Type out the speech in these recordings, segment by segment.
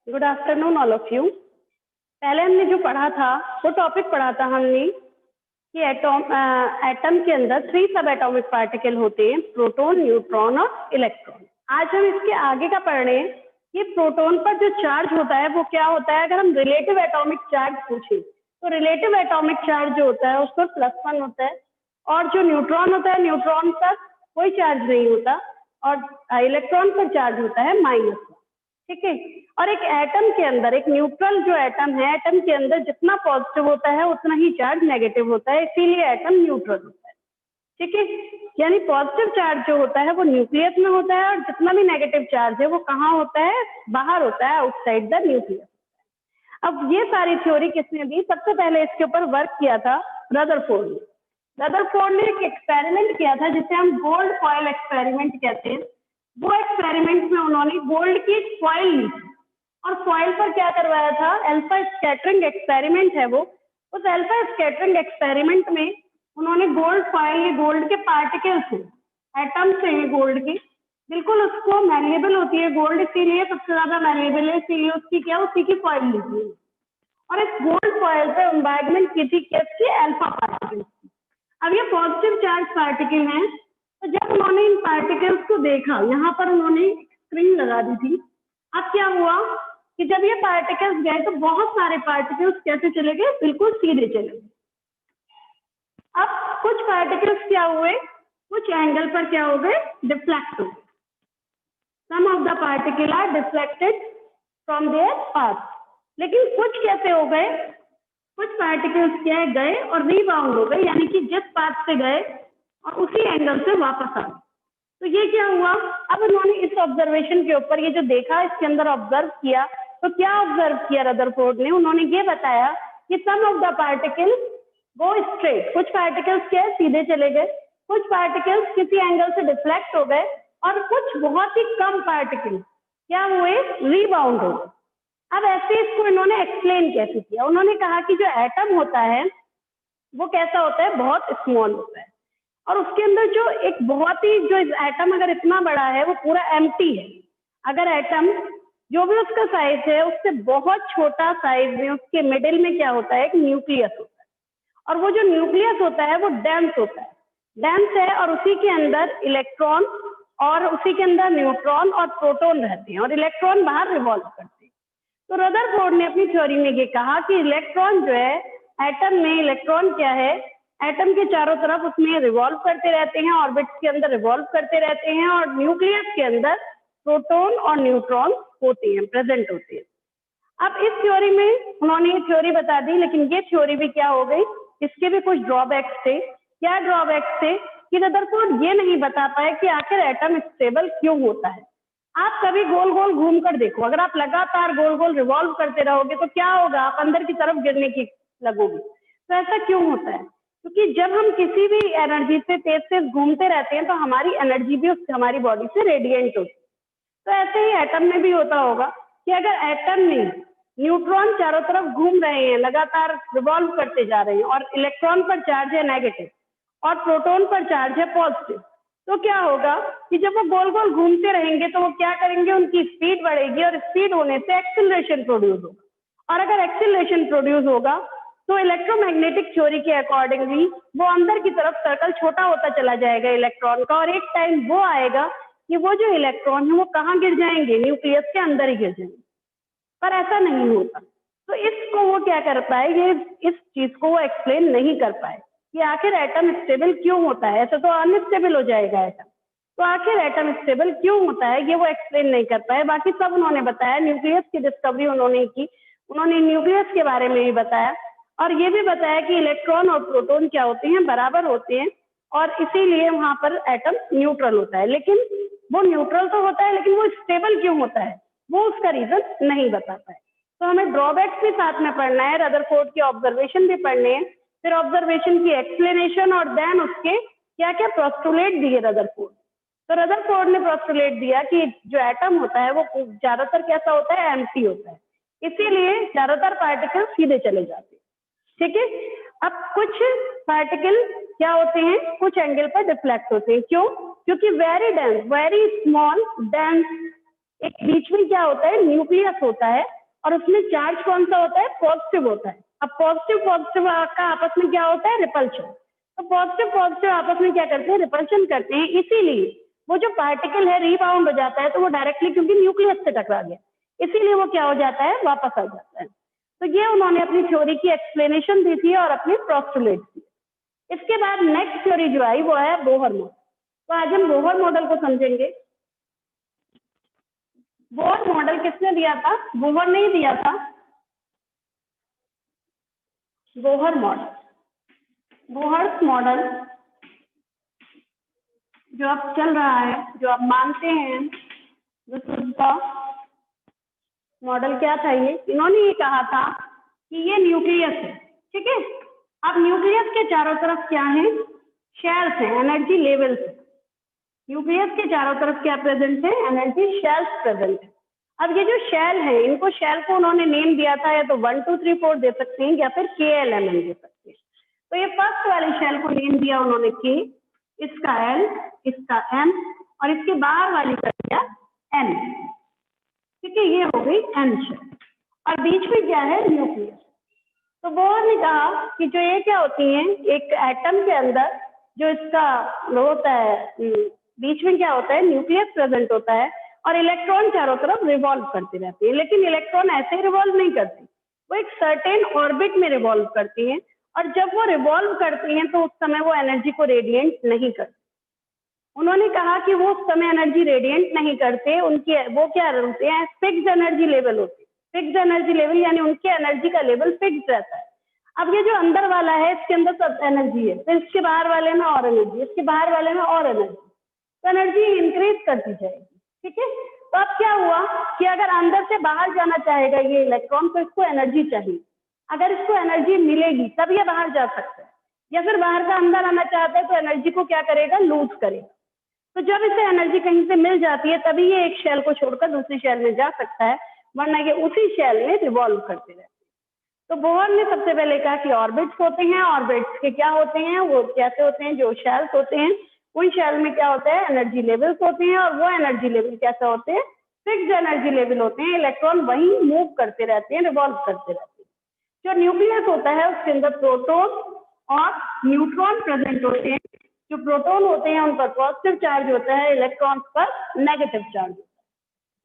Good afternoon all of you. पहले हमने जो पढ़ा था वो टॉपिक पढ़ा था हमने कि एटम के अंदर 3 सब एटॉमिक पार्टिकल होते हैं, प्रोटॉन, न्यूट्रॉन और इलेक्ट्रॉन। आज हम इसके आगे का पढ़ रहे हैं कि प्रोटॉन पर जो चार्ज होता है वो क्या होता है। अगर हम रिलेटिव एटॉमिक चार्ज पूछें तो रिलेटिव एटॉमिक चार्ज जो होता है उस पर +1 होता है, और जो न्यूट्रॉन होता है न्यूट्रॉन पर कोई चार्ज नहीं होता, और इलेक्ट्रॉन पर चार्ज होता है -1। ठीक है। और एक एटम के अंदर, एक न्यूट्रल जो एटम है, एटम के अंदर जितना पॉजिटिव होता है उतना ही चार्ज नेगेटिव होता है, इसीलिए एटम न्यूट्रल होता है। ठीक है। यानी पॉजिटिव चार्ज जो होता है वो न्यूक्लियस में होता है, और जितना भी नेगेटिव चार्ज है वो कहाँ होता है, बाहर होता है, आउटसाइड द न्यूक्लियस। अब ये सारी थ्योरी किसने दी? सबसे पहले इसके ऊपर वर्क किया था रदरफोर्ड ने। रदरफोर्ड ने एक एक्सपेरिमेंट किया था जिसे हम गोल्ड फॉयल एक्सपेरिमेंट कहते हैं। वो एक्सपेरिमेंट में उन्होंने गोल्ड की फॉयल ली थी, और फॉयल पर क्या करवाया था, अल्फा स्कैटरिंग एक्सपेरिमेंट है वो। उस अल्फा स्कैटरिंग एक्सपेरिमेंट में उन्होंने गोल्ड फॉयल, गोल्ड के पार्टिकल्स हैं, एटम्स हैं गोल्ड की, बिल्कुल उसको मैलेबल होती है गोल्ड, इसीलिए सबसे ज्यादा मैलेबल है, इसीलिए उसकी क्या, उसी की फॉयल ली थी। और इस गोल्ड फॉयल पर एम्बार्गमेंट की थी किसकी, अल्फा पार्टिकल्स की। अब ये पॉजिटिव चार्ज पार्टिकल हैं, तो जब उन्होंने इन पार्टिकल्स को देखा, यहाँ पर उन्होंने स्क्रीन लगा दी थी। अब क्या हुआ कि जब ये पार्टिकल्स गए तो बहुत सारे पार्टिकल्स कैसे चले गए, बिल्कुल सीधे चले गए। अब कुछ पार्टिकल्स क्या हुए, कुछ एंगल पर क्या हो गए, डिफ्लेक्ट हो गए। Some of the particle are deflected from their path. लेकिन कुछ कैसे हो गए, कुछ पार्टिकल्स क्या गए और रीबाउंड हो गए, यानी कि जिस पाथ से गए और उसी एंगल से वापस आ गए। तो ये क्या हुआ, अब उन्होंने इस ऑब्जर्वेशन के ऊपर ये जो देखा, इसके अंदर ऑब्जर्व किया, तो क्या ऑब्जर्व किया रदरफोर्ड ने, उन्होंने ये बताया कि some of the particle go straight, कुछ पार्टिकल्स क्या सीधे चले गए, कुछ पार्टिकल्स किसी एंगल से डिफ्लेक्ट हो गए, और कुछ बहुत ही कम पार्टिकल क्या हुए, रीबाउंड हो गए। अब ऐसे इसको इन्होंने एक्सप्लेन कैसे किया, उन्होंने कहा कि जो एटम होता है वो कैसा होता है, बहुत स्मॉल होता है, और उसके अंदर जो एक बहुत ही, जो एटम अगर इतना बड़ा है वो पूरा एम्प्टी है। अगर एटम जो भी उसका साइज है उससे बहुत छोटा साइज में उसके मिडिल में क्या होता है, एक न्यूक्लियस होता है, और वो जो न्यूक्लियस होता है वो डेंस होता है, डेंस है, और उसी के अंदर इलेक्ट्रॉन और उसी के अंदर न्यूट्रॉन और प्रोटॉन रहते हैं, और इलेक्ट्रॉन बाहर रिवॉल्व करते हैं। तो रदरफोर्ड ने अपनी थ्योरी में ये कहा कि इलेक्ट्रॉन जो है, एटम में इलेक्ट्रॉन क्या है, एटम के चारों तरफ उसमें रिवॉल्व करते रहते हैं, ऑर्बिट्स के अंदर रिवॉल्व करते रहते हैं, और न्यूक्लियस के अंदर प्रोटॉन और न्यूट्रॉन होते हैं, प्रेजेंट होते हैं। अब इस थ्योरी में उन्होंने ये थ्योरी बता दी, लेकिन ये थ्योरी भी क्या हो गई, इसके भी कुछ ड्रॉबैक्स थे। क्या ड्रॉबैक्स थे कि रदरफोर्ड ये नहीं बता पाए कि आखिर एटम स्टेबल क्यों होता है। आप कभी गोल गोल घूम कर देखो, अगर आप लगातार गोल गोल रिवॉल्व करते रहोगे तो क्या होगा, आप अंदर की तरफ गिरने की लगोगे। तो ऐसा क्यों होता है, क्योंकि जब हम किसी भी एनर्जी से तेज तेज घूमते रहते हैं तो हमारी एनर्जी भी हमारी बॉडी से रेडिएट होती है। तो ऐसे ही एटम में भी होता होगा कि अगर एटम में न्यूट्रॉन चारों तरफ घूम रहे हैं, लगातार रिवॉल्व करते जा रहे हैं, और इलेक्ट्रॉन पर चार्ज है नेगेटिव और प्रोटॉन पर चार्ज है पॉजिटिव, तो क्या होगा कि जब वो गोल गोल घूमते रहेंगे तो वो क्या करेंगे, उनकी स्पीड बढ़ेगी, और स्पीड होने से एक्सिलरेशन प्रोड्यूस होगा, और अगर एक्सिलरेशन प्रोड्यूस होगा तो इलेक्ट्रोमैग्नेटिक थ्योरी के अकॉर्डिंगली वो अंदर की तरफ सर्कल छोटा होता चला जाएगा इलेक्ट्रॉन का, और एक टाइम वो आएगा कि वो जो इलेक्ट्रॉन है वो कहाँ गिर जाएंगे, न्यूक्लियस के अंदर ही गिर जाएंगे। पर ऐसा नहीं होता। तो इसको वो क्या कर पाए, ये इस चीज को वो एक्सप्लेन नहीं कर पाए कि आखिर एटम स्टेबल क्यों होता है, ऐसा तो अनस्टेबल हो जाएगा एटम। तो आखिर एटम स्टेबल क्यों होता है ये वो एक्सप्लेन नहीं कर पाए। बाकी सब उन्होंने बताया, न्यूक्लियस की डिस्कवरी उन्होंने की, उन्होंने न्यूक्लियस के बारे में भी बताया, और ये भी बताया कि इलेक्ट्रॉन और प्रोटॉन क्या होते हैं, बराबर होते हैं, और इसीलिए वहां पर एटम न्यूट्रल होता है। लेकिन वो न्यूट्रल तो होता है, लेकिन वो स्टेबल क्यों होता है वो उसका रीजन नहीं बता पाए। तो हमें ड्रॉबैक्स भी साथ में पढ़ना है, रदरफोर्ड के ऑब्जर्वेशन भी पढ़ने हैं, फिर ऑब्जर्वेशन की एक्सप्लेनेशन, और देन उसके क्या क्या पोस्टुलेट दिए रदरफोर्ड। तो रदरफोर्ड ने पोस्टुलेट दिया कि जो एटम होता है वो ज्यादातर कैसा होता है, एम्प्टी होता है, इसीलिए ज्यादातर पार्टिकल सीधे चले जाते हैं। ठीक है। अब कुछ पार्टिकल क्या होते हैं, कुछ एंगल पर डिफ्लेक्ट होते हैं, क्यों, क्योंकि very dense, very small dense एक बीच में क्या होता है, न्यूक्लियस होता है, और उसमें चार्ज कौन सा होता है, पॉजिटिव होता है। अब पॉजिटिव पॉजिटिव का आपस में क्या होता है, रिपल्शन। तो पॉजिटिव पॉजिटिव आपस में क्या करते हैं, रिपल्शन करते हैं, इसीलिए वो जो पार्टिकल है रीबाउंड हो जाता है, तो वो डायरेक्टली क्योंकि न्यूक्लियस से टकरा गया, इसीलिए वो क्या हो जाता है, वापस आ जाता है। तो ये उन्होंने अपनी थ्योरी की एक्सप्लेनेशन दी थी और अपनी पोस्टुलेट दी। इसके बाद नेक्स्ट थ्योरी जो आई वो है बोहर मॉडल। तो आज हम बोहर मॉडल को समझेंगे। बोहर मॉडल किसने दिया था, बोहर ने ही दिया था। बोहर मॉडल, बोहर मॉडल जो अब चल रहा है, जो आप मानते हैं, जो मॉडल क्या था, ये इन्होंने ये कहा था कि ये न्यूक्लियस है, ठीक है। अब न्यूक्लियस के चारों तरफ क्या है, शेल्स है, एनर्जी लेवल्स है। न्यूक्लियस के चारों तरफ क्या प्रेजेंट है, एनर्जी शेल्स प्रेजेंट है। अब ये जो शेल है, इनको शेल को उन्होंने नेम दिया था, या तो 1 2 3 4 दे सकते हैं, या फिर KLMN दे सकते हैं। तो ये फर्स्ट वाली शेल को नेम दिया उन्होंने K, इसका L, इसका M, और इसके बाहर वाली का दिया N, ठीक है। ये हो गई N शेल, और बीच में क्या है, न्यूक्लियस। तो बोहर ने कहा कि जो ये क्या होती है, एक एटम के अंदर जो इसका होता है, बीच में क्या होता है, न्यूक्लियस प्रेजेंट होता है, और इलेक्ट्रॉन चारों तरफ रिवॉल्व करते रहते हैं। लेकिन इलेक्ट्रॉन ऐसे ही रिवॉल्व नहीं करती, वो एक सर्टेन ऑर्बिट में रिवॉल्व करती हैं, और जब वो रिवॉल्व करती हैं तो उस समय वो एनर्जी को रेडिएंट नहीं करती। उन्होंने कहा कि वो उस समय एनर्जी रेडिएंट नहीं करते, उनकी वो क्या होते हैं, फिक्स्ड एनर्जी लेवल होती है। फिक्स्ड एनर्जी लेवल यानी उनकी एनर्जी का लेवल फिक्स्ड रहता है। अब ये जो अंदर वाला है, इसके अंदर सब एनर्जी है, फिर इसके बाहर वाले में और एनर्जी, इसके बाहर वाले में और एनर्जी, तो एनर्जी इंक्रीज करती जाएगी, ठीक है। तो अब क्या हुआ कि अगर अंदर से बाहर जाना चाहेगा ये इलेक्ट्रॉन, तो इसको एनर्जी चाहिए। अगर इसको एनर्जी मिलेगी तब ये बाहर जा सकता है, या फिर बाहर का अंदर आना चाहता है तो एनर्जी को क्या करेगा, लूज करेगा। तो जब इसे एनर्जी कहीं से मिल जाती है तभी ये एक शेल को छोड़कर दूसरी शेल में जा सकता है, वरना ये उसी शेल में रिवॉल्व करते रहते हैं। तो बोहर ने सबसे पहले कहा कि ऑर्बिट्स होते हैं, ऑर्बिट्स के क्या होते हैं, वो कैसे होते हैं, जो शेल्स होते हैं उन शेल में क्या होता है, एनर्जी लेवल्स होते हैं, और वो एनर्जी लेवल कैसे होते हैं, फिक्स्ड एनर्जी लेवल होते हैं। इलेक्ट्रॉन वहीं मूव करते रहते हैं, रिवॉल्व करते रहते हैं। जो न्यूक्लियस होता है उसके अंदर प्रोटॉन और न्यूट्रॉन प्रेजेंट होते हैं। जो प्रोटॉन होते हैं उन पर पॉजिटिव चार्ज होता है, इलेक्ट्रॉन्स पर नेगेटिव चार्ज होता है।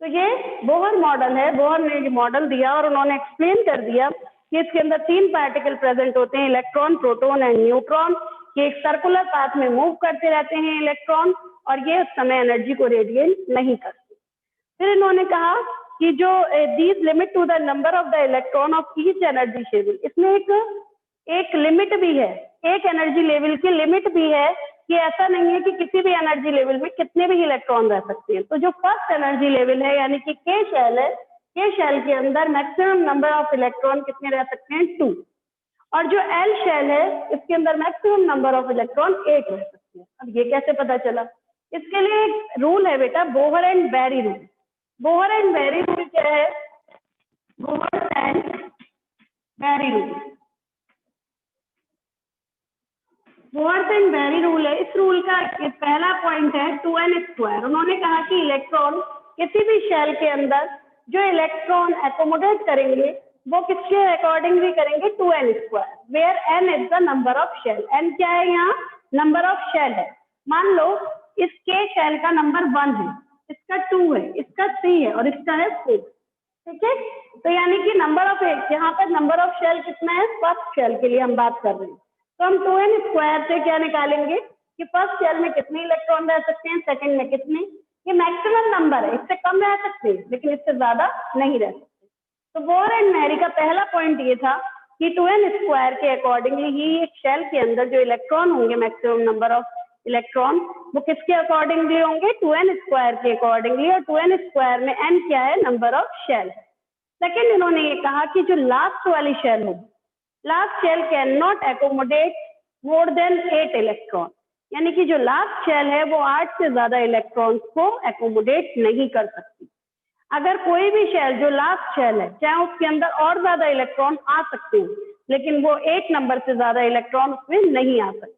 तो ये बोहर मॉडल है। बोहर ने ये मॉडल दिया और उन्होंने एक्सप्लेन कर दिया कि इसके अंदर 3 पार्टिकल प्रेजेंट होते हैं, इलेक्ट्रॉन, प्रोटॉन एंड न्यूट्रॉन। ये एक सर्कुलर पाथ में मूव करते रहते हैं इलेक्ट्रॉन, और ये उस समय एनर्जी को रेडिएट नहीं करते। फिर इन्होंने कहा कि जो these limit to the number of the electron of each energy level, इसमें एक लिमिट भी है, एक एनर्जी लेवल की लिमिट भी है कि ऐसा नहीं है कि किसी भी एनर्जी लेवल में कितने भी इलेक्ट्रॉन रह सकते हैं। तो जो फर्स्ट एनर्जी लेवल है यानी कि K शेल है, K शेल के अंदर मैक्सिमम नंबर ऑफ इलेक्ट्रॉन कितने रह सकते हैं, 2। और जो L शेल है इसके अंदर मैक्सिमम नंबर ऑफ इलेक्ट्रॉन 8 रह सकते हैं। अब ये कैसे पता चला, इसके लिए एक रूल है बेटा, Bohr and Bury rule. Bohr and Bury rule क्या है, Bohr and Bury rule, Bohr and Bury rule है। इस रूल का पहला पॉइंट है 2n²। उन्होंने कहा कि इलेक्ट्रॉन किसी भी शेल के अंदर जो इलेक्ट्रॉन एकोमोडेट करेंगे वो किसके अकॉर्डिंग भी करेंगे, 2n², where n is the number of shell. n क्या है, यहाँ नंबर ऑफ शेल है। मान लो इस K शेल का नंबर 1 है, इसका 2 है, इसका 3 है और इसका है 4, ठीक है। तो यानी कि नंबर ऑफ, यहाँ पर नंबर ऑफ शेल कितना है, फर्स्ट शेल के लिए हम बात कर रहे हैं, तो हम 2n² से क्या निकालेंगे कि फर्स्ट शेल में कितने इलेक्ट्रॉन रह सकते हैं, सेकंड में कितने। ये मैक्सिमम नंबर है, इससे कम रह सकते हैं लेकिन इससे ज्यादा नहीं रह सकते। तो बोहर एंड बेरी का पहला पॉइंट ये था कि 2n² के अकॉर्डिंगली ही एक शेल के अंदर जो इलेक्ट्रॉन होंगे, मैक्सिमम नंबर ऑफ इलेक्ट्रॉन, वो किसके अकॉर्डिंगली होंगे, 2n² के अकॉर्डिंगली। और 2n² में n क्या है, नंबर ऑफ शेल है। सेकेंड इन्होंने ये कहा कि जो लास्ट वाली शेल होगी, last shell can not accommodate more than 8 electron, यानी कि जो लास्ट शेल है वो 8 से ज्यादा इलेक्ट्रॉन्स को एकोमोडेट नहीं कर सकती। अगर कोई भी शेल जो लास्ट शेल है, चाहे उसके अंदर और ज्यादा इलेक्ट्रॉन आ सकते हैं लेकिन वो 8 नंबर से ज्यादा इलेक्ट्रॉन उसमें नहीं आ सकते।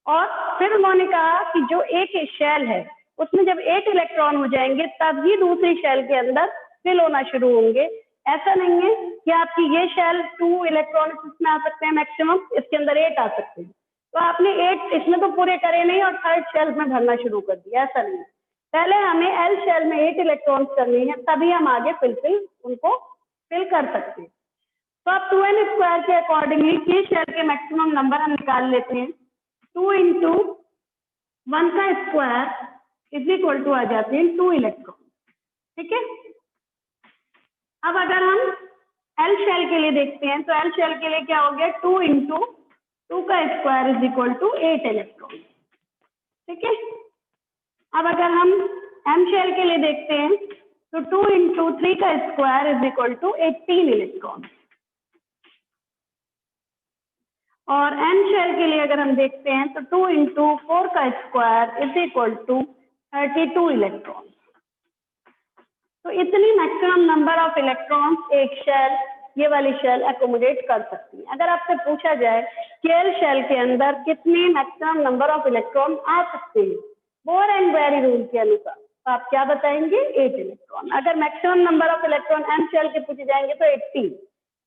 और फिर उन्होंने कहा कि जो एक शेल है उसमें जब 8 इलेक्ट्रॉन हो जाएंगे तभी दूसरी शेल के अंदर फिल होना शुरू होंगे। ऐसा नहीं है कि आपकी ये शेल 2 इलेक्ट्रॉन इसमें आ सकते हैं मैक्सिमम, इसके अंदर 8 आ सकते हैं, तो आपने 8 इसमें तो पूरे करे नहीं और थर्ड शेल में भरना शुरू कर दिया, ऐसा नहीं। पहले हमें एल शेल में 8 इलेक्ट्रॉन्स करनी है, तभी हम आगे उनको फिल कर सकते हैं। तो अब 2n स्क्वायर के अकॉर्डिंगली के शेल के मैक्सिमम नंबर हम निकाल लेते हैं। 2 इंटू 1 का स्क्वायर इज इक्वल टू आ जाते हैं 2 इलेक्ट्रॉन, ठीक है। अब अगर हम एल शेल के लिए देखते हैं तो एल शेल के लिए क्या हो गया, 2 इंटू 2 का square is equal to 8 electron, ठीक है। अब अगर हम एम शेल के लिए देखते हैं तो 2 इंटू 3 का square is equal to 18 electron, और एन शेल के लिए अगर हम देखते हैं तो 2 इंटू 4 का square is equal to 32 electron. तो इतनी मैक्सिमम नंबर ऑफ इलेक्ट्रॉन्स एक शेल, ये वाली शेल एकोमोडेट कर सकती है। अगर आपसे पूछा जाए कि एल शेल के अंदर कितने मैक्सिमम नंबर ऑफ इलेक्ट्रॉन आ सकते हैं बोर एंड बेरी रूल के अनुसार, तो आप क्या बताएंगे, 8 इलेक्ट्रॉन। अगर maximum number of electron M shell के पूछे जाएंगे तो 18।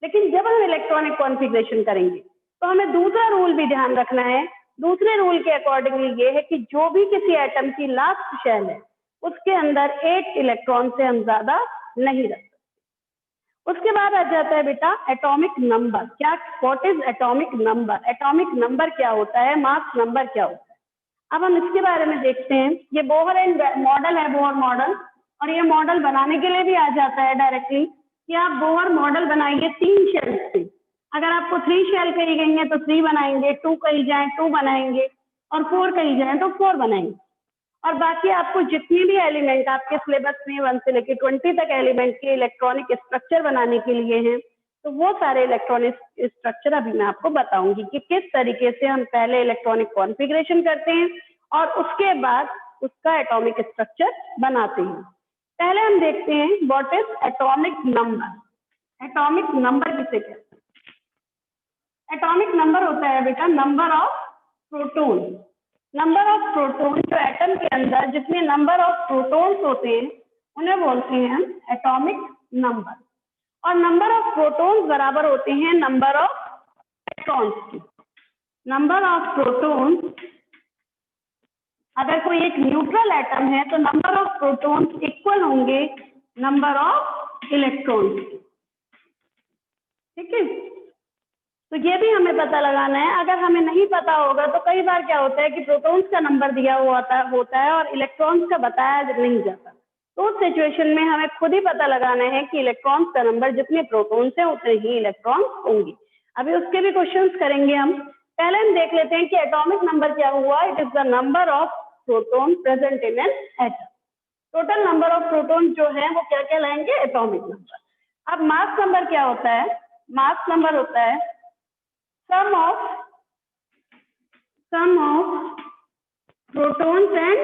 लेकिन जब हम इलेक्ट्रॉनिक कॉन्फ़िगरेशन करेंगे तो हमें दूसरा रूल भी ध्यान रखना है। दूसरे रूल के अकॉर्डिंगली ये है कि जो भी किसी एटम की लास्ट शेल है उसके अंदर 8 इलेक्ट्रॉन से हम ज्यादा नहीं रख सकते। उसके बाद आ जाता है बेटा एटॉमिक नंबर। क्या, what is atomic number? Atomic number क्या होता है, मास नंबर क्या होता है? अब हम इसके बारे में देखते हैं। ये बोहर एंड मॉडल है, बोहर मॉडल, और ये मॉडल बनाने के लिए भी आ जाता है डायरेक्टली कि आप बोहर मॉडल बनाइए 3 शेल से। अगर आपको 3 शेल कही गई है तो 3 बनाएंगे, 2 कही जाए 2 बनाएंगे, और 4 कही जाए तो 4 बनाएंगे। और बाकी आपको जितनी भी एलिमेंट आपके सिलेबस में 1 से लेकर 20 तक एलिमेंट के इलेक्ट्रॉनिक स्ट्रक्चर बनाने के लिए हैं, तो वो सारे इलेक्ट्रॉनिक स्ट्रक्चर अभी मैं आपको बताऊंगी कि किस तरीके से हम पहले इलेक्ट्रॉनिक कॉन्फ़िगरेशन करते हैं और उसके बाद उसका एटॉमिक स्ट्रक्चर बनाते हैं। पहले हम देखते हैं what is atomic number. Atomic number किसे कहते हैं? एटॉमिक नंबर होता है बेटा number of proton. Number of proton, जो एटम के अंदर जितने नंबर ऑफ प्रोटॉन्स होते हैं उन्हें बोलते हैं हम एटॉमिक नंबर। और नंबर ऑफ प्रोटॉन्स बराबर होते हैं नंबर ऑफ इलेक्ट्रॉन्स की। नंबर ऑफ प्रोटॉन्स, अगर कोई एक न्यूट्रल एटम है तो नंबर ऑफ प्रोटॉन्स इक्वल होंगे नंबर ऑफ इलेक्ट्रॉन्स की, ठीक है। तो ये भी हमें पता लगाना है। अगर हमें नहीं पता होगा तो कई बार क्या होता है कि प्रोटॉन्स का नंबर दिया हुआ होता है और इलेक्ट्रॉन्स का बताया नहीं जाता। तो उस सिचुएशन में हमें खुद ही पता लगाना है कि इलेक्ट्रॉन्स का नंबर जितने प्रोटॉन्स हैं उतने ही इलेक्ट्रॉन्स होंगे। अभी उसके भी क्वेश्चंस करेंगे हम। पहले हम देख लेते हैं कि एटॉमिक नंबर क्या हुआ। It is the number of proton present in an atom. Total number of proton जो है वो क्या कहलाएंगे, एटॉमिक नंबर। अब मास नंबर क्या होता है? मास नंबर होता है sum of protons and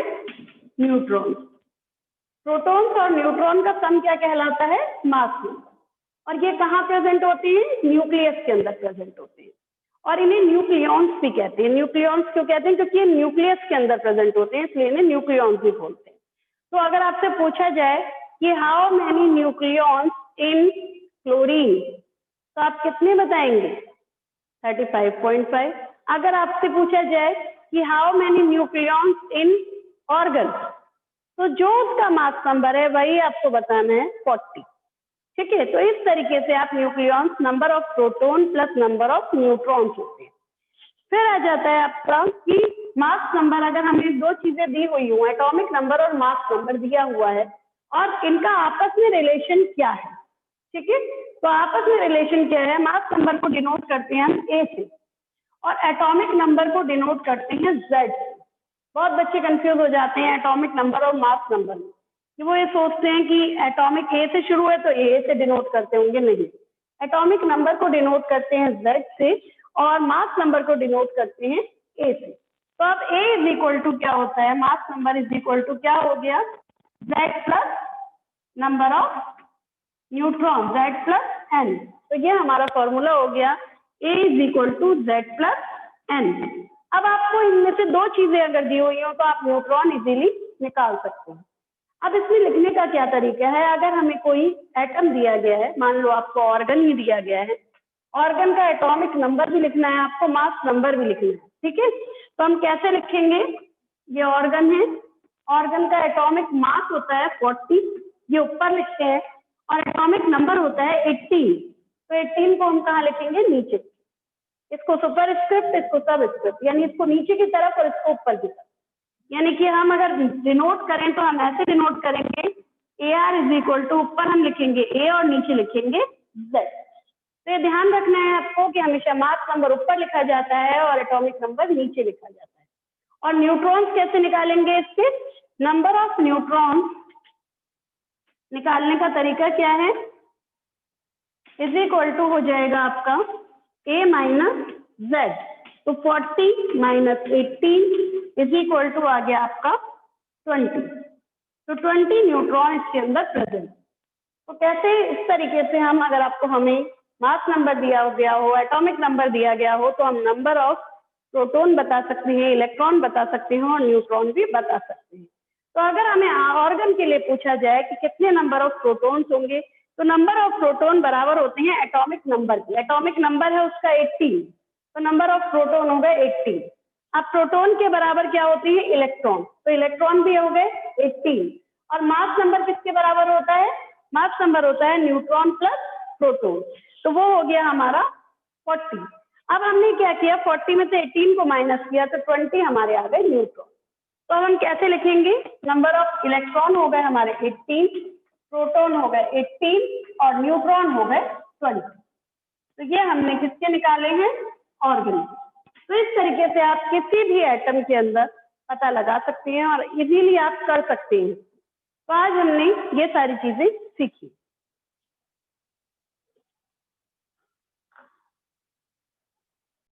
neutrons. Protons और न्यूट्रॉन का सम क्या कहलाता है, मास नंबर। और ये कहाँ प्रेजेंट होती है? न्यूक्लियस के अंदर प्रेजेंट होती है। और इन्हें न्यूक्लियॉन्स भी कहते हैं। न्यूक्लियॉन्स क्यों कहते हैं? क्योंकि ये न्यूक्लियस के अंदर प्रेजेंट होते हैं, इसलिए इन्हें न्यूक्लियॉन्स भी बोलते हैं। तो अगर आपसे पूछा जाए कि how many nucleons in chlorine, तो आप कितने बताएंगे? 35.5। अगर आपसे पूछा जाए कि how many nucleons in organ, तो जो उसका मास नंबर है वही आपको बताना है 40, ठीक है। तो इस तरीके से आप nucleons, number of proton plus number of neutrons होते हैं। फिर आ जाता है आपका कि मास नंबर। अगर हमें 2 चीजें दी हुई हो, एटॉमिक नंबर और मास नंबर दिया हुआ है, और इनका आपस में रिलेशन क्या है, ठीक है। तो आपस में रिलेशन क्या है? मास नंबर को डिनोट करते हैं हम ए से और एटॉमिक नंबर को डिनोट करते हैं जेड से। बहुत बच्चे कंफ्यूज हो जाते हैं एटॉमिक नंबर और मास नंबर में, कि वो ये सोचते हैं कि एटॉमिक ए से शुरू है तो ए से डिनोट करते होंगे। नहीं, एटॉमिक नंबर को डिनोट करते हैं जेड से और मास नंबर को डिनोट करते हैं ए से। तो अब ए इज इक्वल टू क्या होता है? Mass number is equal to क्या हो गया? Z plus number of neutron, Z plus N. तो ये हमारा फॉर्मूला हो गया, A is equal to Z plus N. अब आपको इनमें से 2 चीजें अगर दी हुई हो तो आप न्यूट्रॉन इजीली निकाल सकते हैं। अब इसमें लिखने का क्या तरीका है, अगर हमें कोई एटम दिया गया है, मान लो आपको ऑर्गन ही दिया गया है, ऑर्गन का एटॉमिक नंबर भी लिखना है, आपको मास नंबर भी लिखना है, ठीक है। तो हम कैसे लिखेंगे, ये ऑर्गन है, ऑर्गन का एटॉमिक मास होता है 40, ये ऊपर लिखते हैं, और एटॉमिक नंबर होता है 18। तो 18 को हम कहाँ लिखेंगे, नीचे, इसको सुपर स्क्रिप्ट, इसको सब स्क्रिप्ट, यानी इसको नीचे की तरफ और इसको ऊपर की तरफ। यानी कि हम अगर डिनोट करें तो हम ऐसे डिनोट करेंगे, A R is equal to, ऊपर हम लिखेंगे ए और नीचे लिखेंगे जेड। तो ये ध्यान रखना है आपको कि हमेशा मास नंबर ऊपर लिखा जाता है और एटॉमिक नंबर नीचे लिखा जाता है। और न्यूट्रॉन्स कैसे निकालेंगे, इसके नंबर ऑफ न्यूट्रॉन निकालने का तरीका क्या है, इज इक्वल टू हो जाएगा आपका ए माइनस जेड। तो 40 माइनस 18 इज इक्वल टू आ गया आपका 20। तो 20 न्यूट्रॉन इसके अंदर प्रेजेंट। तो कैसे, इस तरीके से हम, अगर आपको हमें मास नंबर दिया गया हो, एटॉमिक नंबर दिया गया हो, तो हम नंबर ऑफ प्रोटॉन बता सकते हैं, इलेक्ट्रॉन बता सकते हैं और न्यूट्रॉन भी बता सकते हैं। तो अगर हमें ऑर्गन के लिए पूछा जाए कि कितने नंबर ऑफ प्रोटॉन्स होंगे, तो नंबर ऑफ प्रोटॉन बराबर होते हैं एटॉमिक नंबर के। एटॉमिक नंबर है उसका 18, तो नंबर ऑफ प्रोटॉन हो गए 18। अब प्रोटॉन के बराबर क्या होती है, इलेक्ट्रॉन, तो इलेक्ट्रॉन भी हो गए 18। और मास नंबर किसके बराबर होता है, मास नंबर होता है न्यूट्रॉन प्लस प्रोटॉन, तो वो हो गया हमारा 40। अब हमने क्या किया, 40 में से 18 को माइनस किया तो 20 हमारे आ गए न्यूट्रॉन। तो हम कैसे लिखेंगे, नंबर ऑफ इलेक्ट्रॉन हो गए हमारे 18, प्रोटॉन हो गए 18 और न्यूट्रॉन हो गए 20। तो ये हमने किसके निकाले हैं, ऑर्गन। तो इस तरीके से आप किसी भी एटम के अंदर पता लगा सकते हैं और इजीली आप कर सकते हैं। तो आज हमने ये सारी चीजें सीखी।